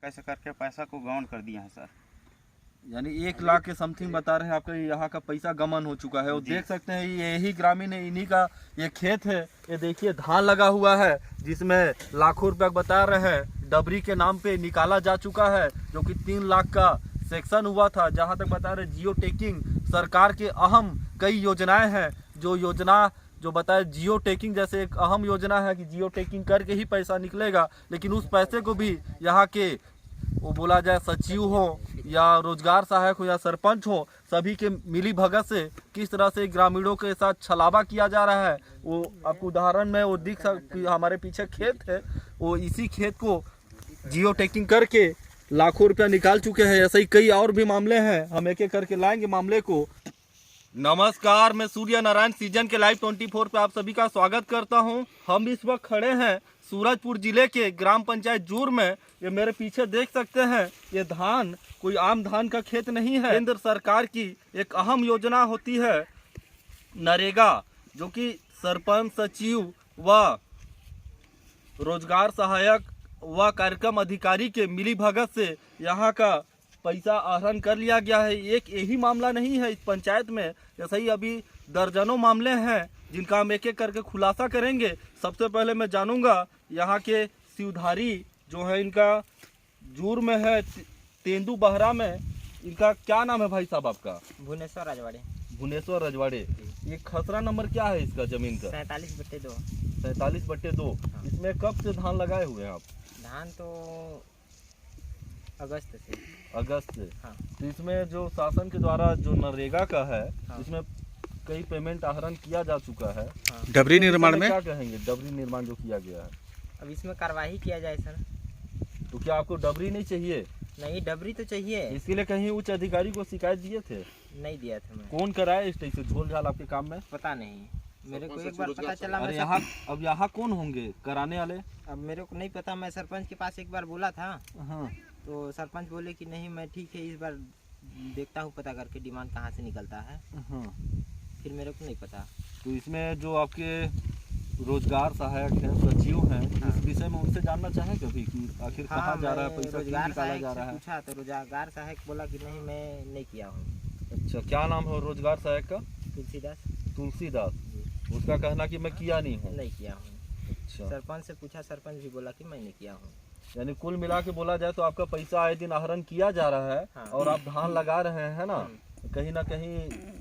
कैसे करके पैसा को गौन कर दिया है सर। यानी 1 लाख के समथिंग बता रहे हैं आपका यहाँ का पैसा गमन हो चुका है। और देख सकते हैं ये यही ग्रामीण है, इन्हीं का ये खेत है। ये देखिए धान लगा हुआ है जिसमें लाखों रुपया बता रहे हैं डबरी के नाम पे निकाला जा चुका है, जो कि 3 लाख का सेक्शन हुआ था। जहाँ तक बता रहे जियो टेकिंग सरकार के अहम कई योजनाएं हैं, जो योजना जो बताए जियो टेकिंग जैसे एक अहम योजना है कि जियो टेकिंग करके ही पैसा निकलेगा, लेकिन उस पैसे को भी यहाँ के वो बोला जाए सचिव हो या रोजगार सहायक हो या सरपंच हो, सभी के मिली भगत से किस तरह से ग्रामीणों के साथ छलावा किया जा रहा है। वो आपको उदाहरण में वो दिख कि हमारे पीछे खेत है, वो इसी खेत को जियो टेकिंग करके लाखों रुपया निकाल चुके हैं। ऐसे ही कई और भी मामले हैं, हम एक एक करके लाएंगे मामले को। नमस्कार, मैं सूर्य नारायण सीजन के लाइव 24 पे आप सभी का स्वागत करता हूं। हम इस वक्त खड़े हैं सूरजपुर जिले के ग्राम पंचायत जूर में। ये मेरे पीछे देख सकते हैं, ये धान कोई आम धान का खेत नहीं है। केंद्र सरकार की एक अहम योजना होती है नरेगा, जो कि सरपंच, सचिव व रोजगार सहायक व कार्यक्रम अधिकारी के मिली भगत से यहाँ का पैसा आहरण कर लिया गया है। एक यही मामला नहीं है इस पंचायत में, जैसे ही अभी दर्जनों मामले हैं जिनका हम एक एक करके खुलासा करेंगे। सबसे पहले मैं जानूंगा यहाँ के शिवधारी जो है, इनका जूर में है तेंदू बहरा में, इनका क्या नाम है भाई साहब आपका? भुवनेश्वर रजवाड़े। भुवनेश्वर रजवाड़े। ये खसरा नंबर क्या है इसका जमीन का? 47/2। 47/2। इसमें कब से धान लगाए हुए हैं आप? धान तो अगस्त से। अगस्त से। हाँ। तो इसमें जो शासन के द्वारा जो नरेगा का है, हाँ। इसमें कई पेमेंट आहरण किया जा चुका है। हाँ। डबरी निर्माण में क्या कहेंगे? डबरी निर्माण जो किया गया है, अब इसमें कार्रवाई किया जाए सर। तो क्या आपको डबरी नहीं चाहिए? नहीं, डबरी तो चाहिए। इसके लिए कहीं उच्च अधिकारी को शिकायत दिए थे? नहीं दिया था मैं। कौन कराया इस टाइप से झोल झाल आपके काम में? पता नहीं, मेरे को एक बार पता चला। अरे यहाँ अब यहाँ कौन होंगे कराने वाले? अब मेरे को नहीं पता। मैं सरपंच के पास एक बार बोला था, हाँ। तो सरपंच बोले कि नहीं मैं ठीक है, इस बार देखता हूँ पता करके डिमांड कहाँ से निकलता है। हाँ। फिर मेरे को नहीं पता। तो इसमें जो आपके रोजगार सहायक हैं, सचिव हैं, इस विषय में उनसे जानना चाहें कभी कि आखिर कहाँ जा रहा है पैसा, क्यों निकाला जा रहा है? पूछा तो रोजगार सहायक बोला कि नहीं मैं नहीं किया हूँ। अच्छा, क्या नाम है रोजगार सहायक का? तुलसीदास। तुलसीदास। उसका कहना कि मैं किया नहीं हूँ। नहीं किया हूँ। अच्छा। सरपंच से पूछा, सरपंच भी बोला कि मैं नहीं किया हूँ। यानी कुल मिला के बोला जाए तो आपका पैसा आए दिन आहरण किया जा रहा है। हाँ। और आप धान लगा रहे हैं ना, कहीं ना कहीं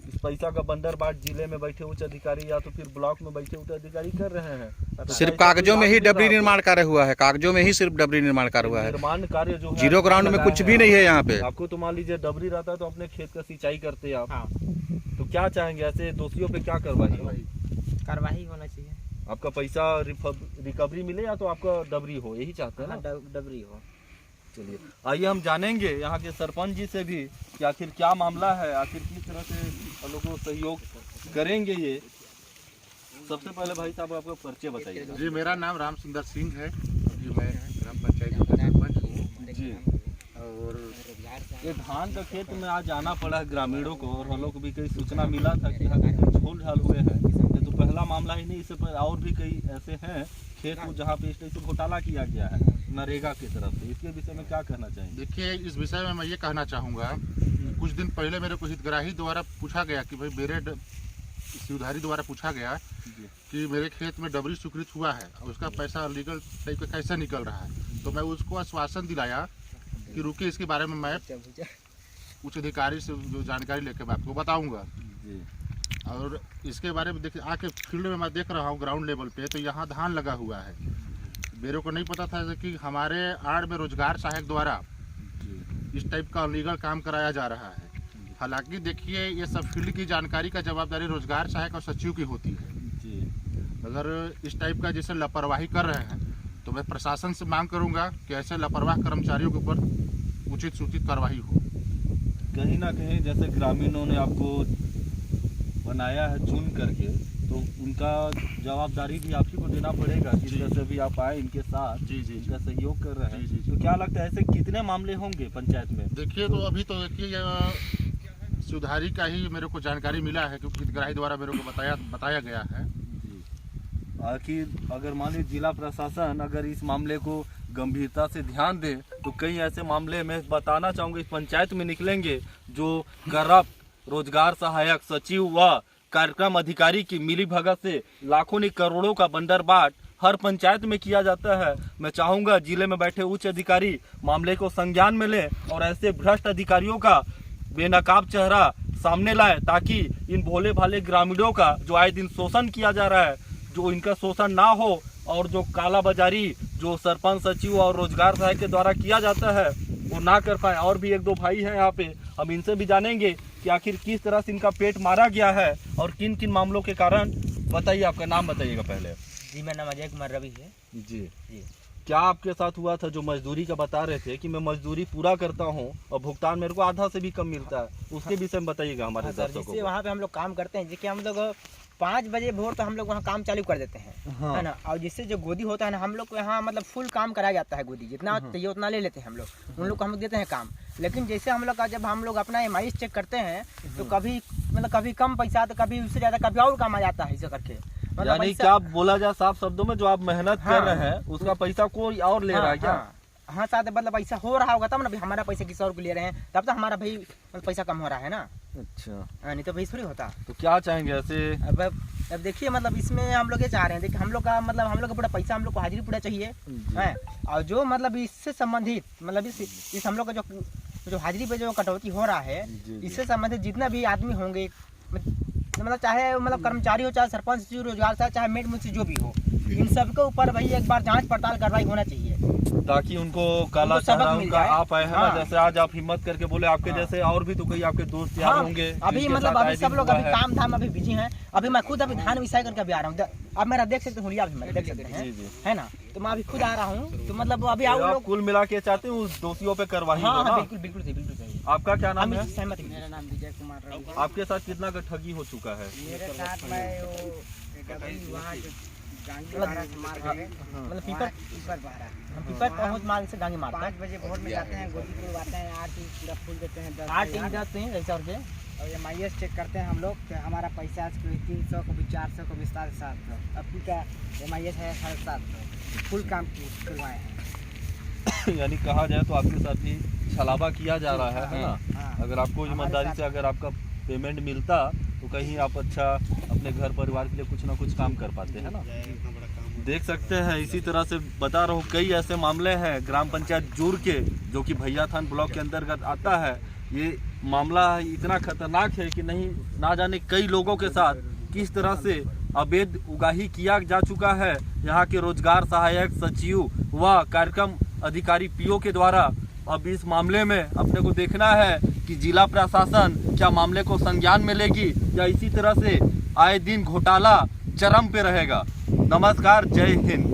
इस पैसा का बंदर बाट जिले में बैठे उच्च अधिकारी या तो फिर ब्लॉक में बैठे उच्च अधिकारी कर रहे हैं। तो सिर्फ कागजों में ही डबरी निर्माण कार्य हुआ है, कागजों में ही सिर्फ डबरी निर्माण कार्य हुआ है। निर्माण कार्य जो है जीरो ग्राउंड में कुछ भी नहीं है यहाँ पे। आपको तो मान लीजिए डबरी रहता है तो अपने खेत का सिंचाई करते आप। हाँ। तो क्या चाहेंगे, ऐसे दोषियों पे क्या कार्रवाई? कार्रवाई होना चाहिए। आपका पैसा रिकवरी मिले या तो आपका डबरी हो, यही चाहते हैं ना? डबरी हो। चलिए आइए हम जानेंगे यहाँ के सरपंच जी से भी कि आखिर क्या मामला है, आखिर किस तरह से हम लोग को सहयोग करेंगे। ये सबसे पहले भाई साहब आपका परिचय बताइए। जी, मेरा नाम राम सुंदर सिंह है जी, मैं ग्राम पंचायत का सरपंच हूँ जी। और ये धान का खेत में आज आना पड़ा है ग्रामीणों को, और हम लोग को भी कई सूचना मिला था कि यहाँ कहीं झोल झाल हुए हैं। ये तो पहला मामला ही नहीं, इससे पर और भी कई ऐसे हैं खेत जहाँ पे इस तरह से घोटाला किया गया है नरेगा की तरफ से। इसके विषय में क्या कहना चाहेंगे? देखिए, इस विषय में मैं ये कहना चाहूँगा, कुछ दिन पहले मेरे को हितग्राही द्वारा पूछा गया कि भाई मेरे शिवधारी द्वारा पूछा गया कि मेरे खेत में डबरी स्वीकृत हुआ है और उसका पैसा लीगल टाइप का कैसे निकल रहा है। तो मैं उसको आश्वासन दिलाया कि रुके, इसके बारे में मैं उच्च अधिकारी से जो जानकारी लेकर मैं आपको बताऊँगा। और इसके बारे में देखिए, आके फील्ड में मैं देख रहा हूँ ग्राउंड लेवल पे, तो यहाँ धान लगा हुआ है। मेरे को नहीं पता था कि हमारे आड़ में रोजगार सहायक द्वारा इस टाइप का लीगल काम कराया जा रहा है। हालांकि देखिए, ये सब फील्ड की जानकारी का जवाबदारी रोजगार सहायक और सचिव की होती है। अगर इस टाइप का जैसे लापरवाही कर रहे हैं तो मैं प्रशासन से मांग करूँगा कि ऐसे लापरवाह कर्मचारियों के ऊपर उचित सूचित कार्रवाई हो। कहीं ना कहीं जैसे ग्रामीणों ने आपको बनाया है चुन करके, तो उनका जवाबदारी भी आप ही को देना पड़ेगा। जिस तरह से भी आप आए इनके साथ, जी जी इनका सहयोग कर रहे हैं। जी, जी। तो क्या लगता है ऐसे कितने मामले होंगे पंचायत में? देखिए, तो अभी तो देखिए शिवधारी का ही मेरे को जानकारी मिला है, क्योंकि हितग्राही द्वारा मेरे को बताया गया है। आखिर अगर मान लीजिए जिला प्रशासन अगर इस मामले को गंभीरता से ध्यान दें तो कई ऐसे मामले मैं बताना चाहूँगा इस पंचायत में निकलेंगे जो करप्ट रोजगार सहायक सचिव व कार्यक्रम अधिकारी की मिलीभगत से लाखों नहीं करोड़ों का बंदरबाट हर पंचायत में किया जाता है। मैं चाहूँगा जिले में बैठे उच्च अधिकारी मामले को संज्ञान में लें और ऐसे भ्रष्ट अधिकारियों का बेनकाब चेहरा सामने लाए ताकि इन भोले भाले ग्रामीणों का जो आए दिन शोषण किया जा रहा है जो इनका शोषण ना हो और जो काला बाजारी जो सरपंच सचिव और रोजगार सहायक के द्वारा किया जाता है वो ना कर पाए। और भी एक दो भाई हैं यहाँ पे, हम इनसे भी जानेंगे कि आखिर किस तरह से इनका पेट मारा गया है और किन किन मामलों के कारण। बताइए, आपका नाम बताइएगा पहले। जी मेरा नाम अजय कुमार रवि है। जी जी क्या आपके साथ हुआ था जो मजदूरी का बता रहे थे कि मैं मजदूरी पूरा करता हूँ और भुगतान मेरे को आधा से भी कम मिलता है, उसके विषय में बताइएगा हमारे दर्शकों को। जैसे वहाँ पे हम लोग काम करते हैं, जैसे हम लोग 5 बजे भोर तो हम लोग वहाँ काम चालू कर देते हैं, है ना। और जिससे जो गोदी होता है ना, हम लोग को यहाँ मतलब फुल काम कराया जाता है। गोदी जितना चाहिए उतना ले लेते हैं हम लोग, उन लोग को हम लोग देते हैं काम। लेकिन जैसे हम लोग का जब हम लोग अपना MIS चेक करते हैं तो कभी मतलब कभी कम पैसा तो कभी उससे ज़्यादा कभी और काम आ जाता है, ऐसे करके। यानी क्या बोला जाए साफ शब्दों में, जो आप मेहनत कर रहे हैं उसका पैसा कोई और ले रहा है क्या? हाँ साथ मतलब पैसा हो रहा होगा तब ना, हमारा पैसा किसी और को ले रहे हैं तब तो हमारा भाई पैसा कम हो रहा है ना। अच्छा, नहीं तो भाई थोड़ी होता। तो क्या चाहेंगे ऐसे? अब देखिए मतलब इसमें हम लोग ये चाह रहे हैं, देखिए हम लोग का मतलब हम लोग का पूरा पैसा हम लोग को हाजिरी पूरा चाहिए है। और जो मतलब इससे संबंधित मतलब इस हम लोग का जो हाजिरी पे जो कटौती हो रहा है, इससे संबंधित जितना भी आदमी होंगे, मतलब चाहे मतलब कर्मचारी हो, चाहे सरपंच, रोजगार से, चाहे मेट मुझसे जो भी हो, इन सबके ऊपर भाई एक बार जांच पड़ताल कार्रवाई होना चाहिए ताकि उनको काला चेहरा उनका आप आए हैं ना। जैसे आज आप हिम्मत करके बोले, आपके जैसे और भी तो कई आपके दोस्त यार होंगे। अभी मतलब अभी सब लोग अभी काम धाम अभी बिजी हैं। अभी मैं खुद अभी धान विसाई करके अभी आ रहा हूँ। अब मेरा देख सकते हुलिया भी मैं देख सकते हैं, है ना। तो मैं अभी खुद आ रहा हूँ, तो मतलब अभी आओ लोग कुल मिला के चाहते हैं उस दोषियों पे कार्रवाई। बिल्कुल बिल्कुल बिल्कुल सही। आपका क्या नाम है? सहमत। मेरा नाम विजय कुमार रवि। आपके साथ कितना का ठगी हो चुका है? मेरे साथ मतलब पीपर पहुँच मार्ग से गांगी मारते हैं। 5 बजे भोर में जाते हैं, गोदी खुलवाते हैं, 8 दिन पूरा फूल देते हैं, 8 दिन जाते हैं ऐसा करके। और MIS चेक करते हैं हम लोग कि हमारा पैसा कभी 300, कभी 400, कभी 700। अब का MIS है 750, फुल काम करवाए हैं। यानी कहा जाए तो आपके साथ ही छलावा किया जा रहा है ना। अगर आपको ईमानदारी से अगर आपका पेमेंट मिलता तो कहीं आप अच्छा अपने घर परिवार के लिए कुछ ना कुछ काम कर पाते हैं ना। देख सकते हैं, इसी तरह से बता रहा हूँ कई ऐसे मामले हैं ग्राम पंचायत जूर के जो कि भैया थान ब्लॉक के अंतर्गत आता है। ये मामला इतना खतरनाक है कि नहीं ना जाने कई लोगों के साथ किस तरह से अवैध उगाही किया जा चुका है यहाँ के रोजगार सहायक सचिव व कार्यक्रम अधिकारी PO के द्वारा। अब इस मामले में अपने को देखना है कि जिला प्रशासन क्या मामले को संज्ञान में लेगी या इसी तरह से आए दिन घोटाला चरम पे रहेगा। नमस्कार, जय हिंद।